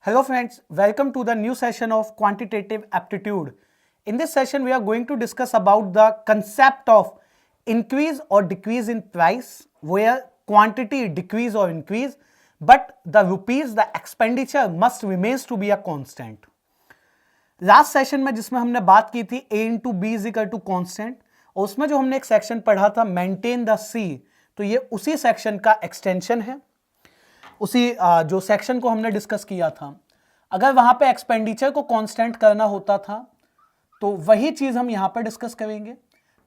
Hello friends, welcome to the new session of quantitative aptitude. In this session we are going to discuss about the concept of increase or decrease in price where quantity decrease or increase but the rupees, the expenditure must remains to be a constant. Last session में जिसमें हमने बात की थी a into b is equal to constant और उसमें जो हमने एक सेक्शन पढ़ा था मेंटेन द सी, तो ये उसी सेक्शन का एक्सटेंशन है, उसी जो सेक्शन को हमने डिस्कस किया था। अगर वहां पे एक्सपेंडिचर को कांस्टेंट करना होता था तो वही चीज हम यहां पर डिस्कस करेंगे।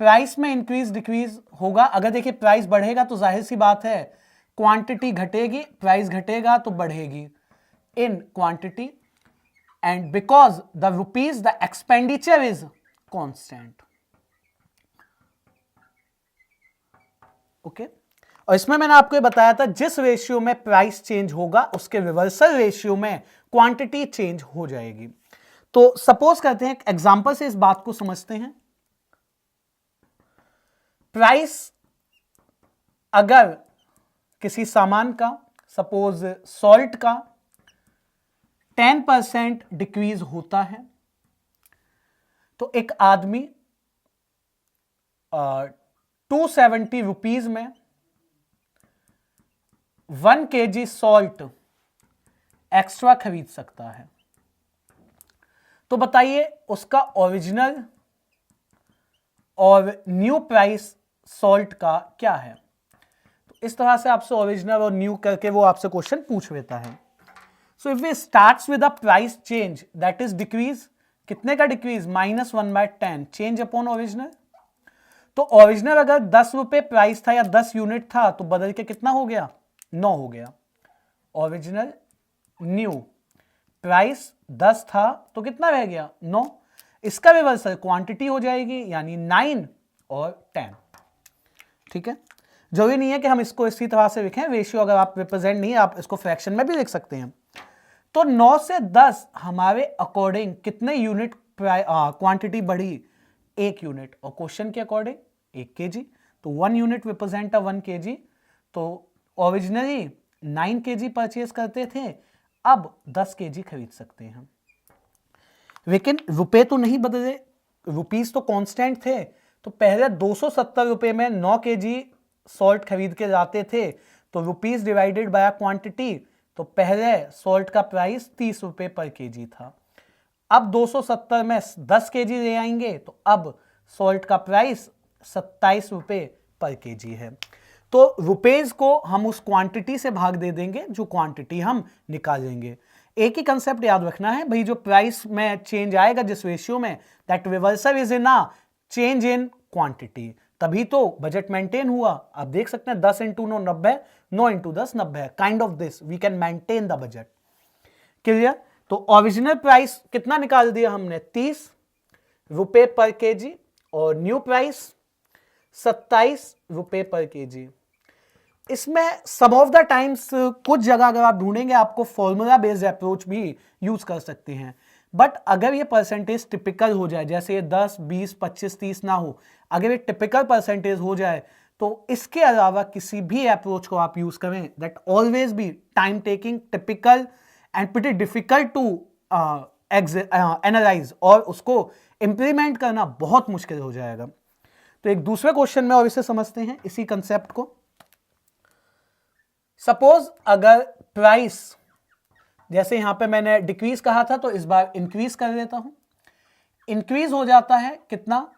प्राइस में इंक्रीज डिक्रीज होगा। अगर देखिए प्राइस बढ़ेगा तो जाहिर सी बात है क्वांटिटी घटेगी, प्राइस घटेगा तो बढ़ेगी in quantity, and because the rupees the expenditure is constant. Okay, और इसमें मैंने आपको बताया था जिस रेशियो में प्राइस चेंज होगा उसके रिवर्सल रेशियो में क्वांटिटी चेंज हो जाएगी। तो सपोज करते हैं एक एग्जांपल से इस बात को समझते हैं। प्राइस अगर किसी सामान का, सपोज सॉल्ट का 10% डिक्रीज होता है तो एक आदमी 270 रुपीज में 1 kg सॉल्ट एक्स्ट्रा खरीद सकता है। तो बताइए उसका ओरिजिनल और न्यू प्राइस सॉल्ट का क्या है। तो इस तरह से आपसे ओरिजिनल और न्यू करके वो आपसे क्वेश्चन पूछ लेता है। So if we starts with a price change that is decrease, कितने का डिक्रीज? -1/10 change upon original. तो ओरिजिनल अगर 10 रुपए प्राइस था या 10 यूनिट था तो बदल के कितना हो गया? 9 हो गया। ओरिजिनल न्यू प्राइस 10 था तो कितना रह गया? 9। इसका रिवर्सल क्वांटिटी हो जाएगी यानी 9 और 10। ठीक है, जरूरी नहीं है कि हम इसको इसी तरह से लिखें, रेशियो अगर आप रिप्रेजेंट नहीं है आप इसको फ्रैक्शन में भी लिख सकते हैं। तो 9 से 10 हमारे अकॉर्डिंग कितने यूनिट क्वांटिटी बढ़ी? 1 यूनिट, और क्वेश्चन के अकॉर्डिंग 1 kg, तो 1 यूनिट रिप्रेजेंट 1 kg। तो ओरिजिनली 9 kg परचेज करते थे, अब 10 kg खरीद सकते हैं। लेकिन रुपए तो नहीं बदले, रुपीस तो कांस्टेंट थे। तो पहले 270 रुपए में 9 kg सॉल्ट खरीद के जाते थे तो रुपीस डिवाइडेड बाय क्वांटिटी, तो पहले सॉल्ट का प्राइस 30 रुपए पर केजी था। अब 270 में 10 kg ले आएंगे तो अब सॉल्ट का प्राइस 27 रुपए पर केजी है। तो रुपीज को हम उस क्वांटिटी से भाग दे देंगे जो क्वांटिटी हम निकालेंगे। एक ही कंसेप्ट याद रखना है भाई, जो प्राइस में चेंज आएगा जिस रेशियो में, that reversal is in a change in quantity, तभी तो बजट मेंटेन हुआ। आप देख सकते हैं 10 × 9 90, 9 × 10 90, kind of this we can maintain the budget. Clear? तो ओरिजिनल प्राइस कितना निकाल दिया हमने? 30 रुपए पर केजी, और न्यू प्राइस 27 रुपए पर केजी। इसमें सम ऑफ द टाइम्स कुछ जगह अगर आप ढूंढेंगे आपको फॉर्मूला बेस्ड अप्रोच भी यूज कर सकते हैं, बट अगर ये परसेंटेज टिपिकल हो जाए, जैसे ये 10 20 25 30 ना हो, अगर ये टिपिकल परसेंटेज हो जाए तो इसके अलावा किसी भी अप्रोच को आप यूज करें, that always be time taking, typical and pretty difficult to analyse, और उसको इंप्लीमेंट करना बहुत मुश्किल हो जाएगा। तो एक दूसरे क्वेश्चन में और इसे समझते हैं इसी कंसेप्ट को। सपोज अगर प्राइस, जैसे यहां पे मैंने डिक्रीज कहा था तो इस बार इंक्रीज कर देता हूं, इंक्रीज हो जाता है कितना?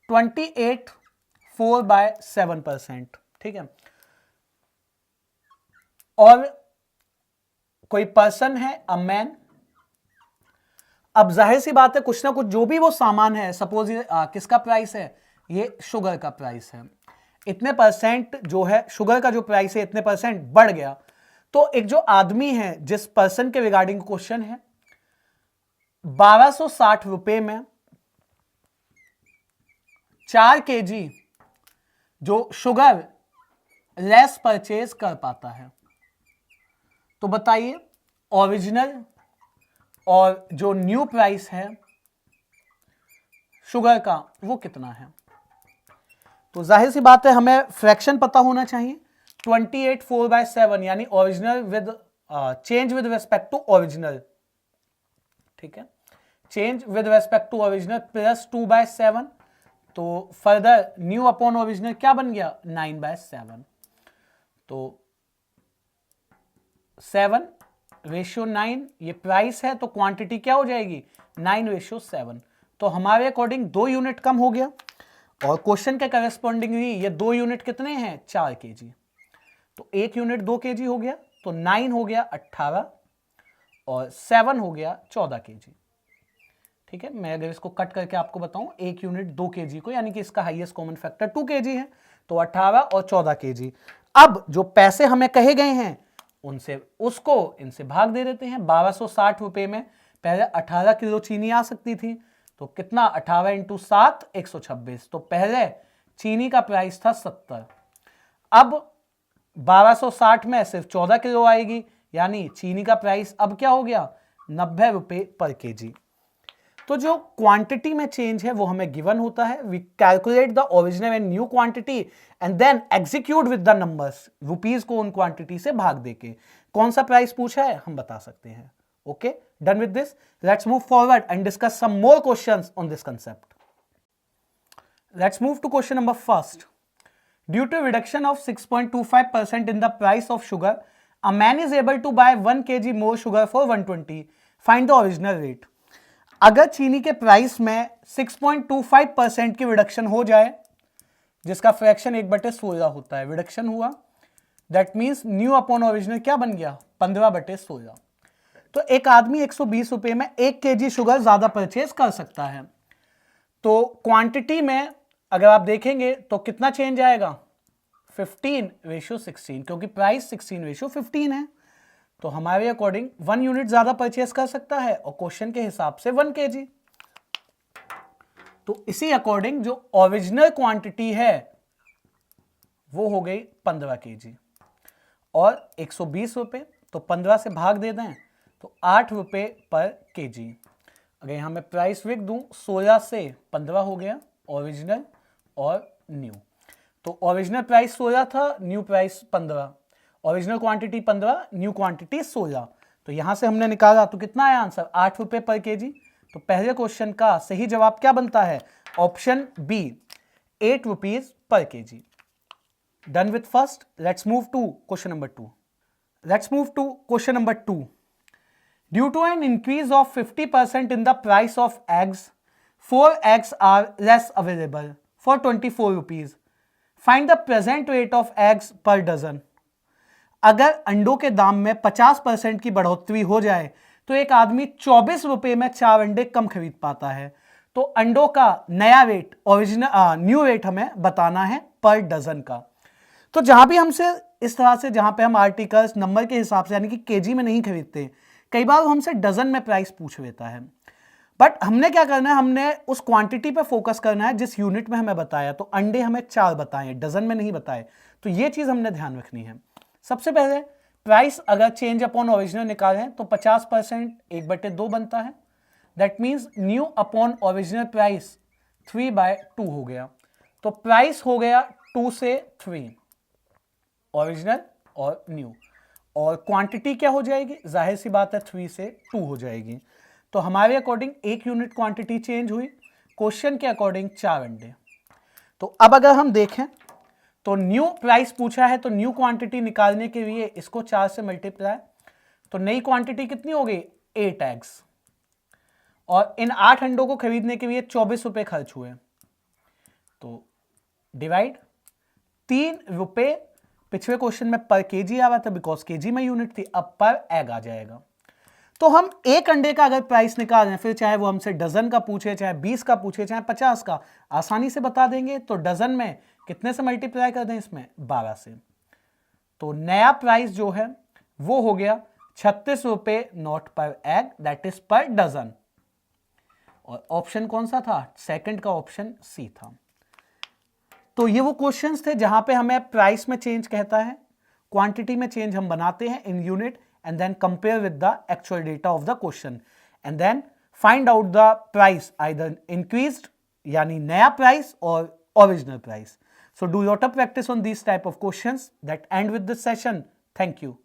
28.4/7%। ठीक है, और कोई पर्सन है अ मैन। अब जाहिर सी बात है कुछ ना कुछ जो भी वो सामान है, सपोज ये किसका प्राइस है? ये शुगर का प्राइस है, इतने परसेंट जो है शुगर का जो प्राइस है इतने परसेंट बढ़ गया। तो एक जो आदमी है जिस पर्सन के रिगार्डिंग क्वेश्चन है, 1260 रुपए में 4 kg जो शुगर लेस परचेज कर पाता है। तो बताइए ओरिजिनल और जो न्यू प्राइस है शुगर का वो कितना है? तो जाहिर सी बात है हमें फ्रैक्शन पता होना चाहिए। 28/4/7 यानी original with change with respect to original, ठीक है, change with respect to original plus 2/7, तो फर्दर न्यू अपॉन ओरिजिनल क्या बन गया 9/7, तो 7:9, ये प्राइस है तो क्वांटिटी क्या हो जाएगी 9:7, तो हमारे अकॉर्डिंग 2 यूनिट कम हो गया, और क्वेश्चन के करस्पॉन्डिंगली ये 2 यूनिट कितने हैं 4 kg, तो 1 यूनिट 2 kg हो गया, तो 9 हो गया 18 और 7 हो गया 14 kg, ठीक है। मैं अगर इसको कट करके आपको बताऊं 1 यूनिट 2 kg को, यानी कि इसका हाईएस्ट कॉमन फैक्टर 2 kg है, तो 18 और 14 kg। अब जो पैसे हमें कहे गए हैं उनसे उसको इनसे भाग दे देते हैं। 1260 रुपए में पहले 18 किलो चीनी आ सकती थी, तो कितना 18 × 7 126, तो पहले चीनी का प्राइस था 70, अब 1260 में सिर्फ 14 किलो आएगी, यानी चीनी का प्राइस अब क्या हो गया 90 रुपए पर केजी। तो जो क्वांटिटी में चेंज है वो हमें गिवन होता है, we calculate the original and new quantity and then execute with the numbers, rupees को उन क्वांटिटी से भाग देके कौन सा प्राइस पूछा है हम बता सकते हैं। Okay, done with this, let's move forward and discuss some more questions on this concept. Let's move to question number first. Due to reduction of 6.25% in the price of sugar, a man is able to buy 1 kg more sugar for 120. Find the original rate. अगर चीनी के price में 6.25% की reduction हो जाए, जिसका fraction 1/16 होता है, रिडक्शन हुआ, that means new upon original क्या बन गया 15/16, तो एक आदमी 120 रुपए में 1 kg शुगर ज्यादा परचेज कर सकता है। तो क्वांटिटी में अगर आप देखेंगे तो कितना चेंज आएगा 15:16, क्योंकि प्राइस 16:15 है, तो हमारे अकॉर्डिंग 1 यूनिट ज्यादा परचेस कर सकता है और क्वेश्चन के हिसाब से 1 kg। तो इसी अकॉर्डिंग जो ओरिजिनल क्वांटिटी है वो हो गई 15 kg और 120 रुपए, तो 15 से भाग दे दें तो 8 रुपए पर केजी। अगर यहां मैं प्राइस लिख दूं 16 से 15 हो गया ओरिजिनल और न्यू, तो ओरिजिनल प्राइस 16 था, new price 15, original quantity 15, new quantity 16, तो यहां से हमने निकाला तो कितना आया आंसर 8 रुपए पर केजी। तो पहले क्वेश्चन का सही जवाब क्या बनता है option b 8 rupees per KG. Done with first, let's move to question number 2। Let's move to question number 2। Due to an increase of 50% in the price of eggs, 4 eggs are less available for 24 rupees. Find the present rate of eggs per dozen. अगर अंडों के दाम में 50% की बढ़ोतरी हो जाए तो एक आदमी 24 रुपए में 4 अंडे कम खरीद पाता है। तो अंडों का नया रेट ओरिजिनल न्यू रेट हमें बताना है पर डजन का। तो जहां भी हमसे इस तरह से जहां पे हम आर्टिकल्स नंबर के हिसाब से यानी कि केजी में नहीं खरीदते, कई बार हमसे डजन में प्राइस पूछ लेता है, बट हमने क्या करना है, हमने उस क्वांटिटी पे फोकस करना है जिस यूनिट में हमें बताया। तो अंडे हमें 4 बताए, डजन में नहीं बताए, तो ये चीज हमने ध्यान रखनी है। सबसे पहले प्राइस अगर चेंज अपॉन ओरिजिनल निकालें तो 50% 1/2 बनता है, that means new upon original price 3/2 हो गया। तो प्राइस हो गया 2 से 3 ओरिजिनल और न्यू, और क्वांटिटी क्या हो जाएगी, जाहिर सी बात है 3 से 2 हो जाएगी। तो हमारे अकॉर्डिंग 1 यूनिट क्वांटिटी चेंज हुई, क्वेश्चन के अकॉर्डिंग 4 अंडे। तो अब अगर हम देखें तो न्यू प्राइस पूछा है, तो न्यू क्वांटिटी निकालने के लिए इसको 4 से मल्टीप्लाई, तो नई क्वांटिटी कितनी हो गई 8 एग्स, और इन 8 अंडों को खरीदने के लिए 24 रुपए खर्च हुए, तो डिवाइड 3 रुपए। पिछले क्वेश्चन में पर केजी आ रहा था बिकॉज केजी में यूनिट थी, अब पर एग आ जाएगा। तो हम एक अंडे का अगर प्राइस निकाल रहे हैं, फिर चाहे वो हमसे डजन का पूछे, चाहे 20 का पूछे, चाहे 50 का, आसानी से बता देंगे। तो डजन में कितने से मल्टीप्लाई कर दें, इसमें 12 से। तो नया प्राइस जो है वो हो गया 36 रुपए not per egg, that is per dozen. और ऑप्शन कौन सा था, सेकंड का ऑप्शन सी था। तो ये वो क्वेश्चंस थे जहां पे हमें प्राइस में चेंज कहता है, क्वांटिटी में चेंज हम बनाते हैं in unit and then compare with the actual data of the question and then find out the price either increased yani naya price or original price. So do lot of practice on these type of questions that end with this session. Thank you.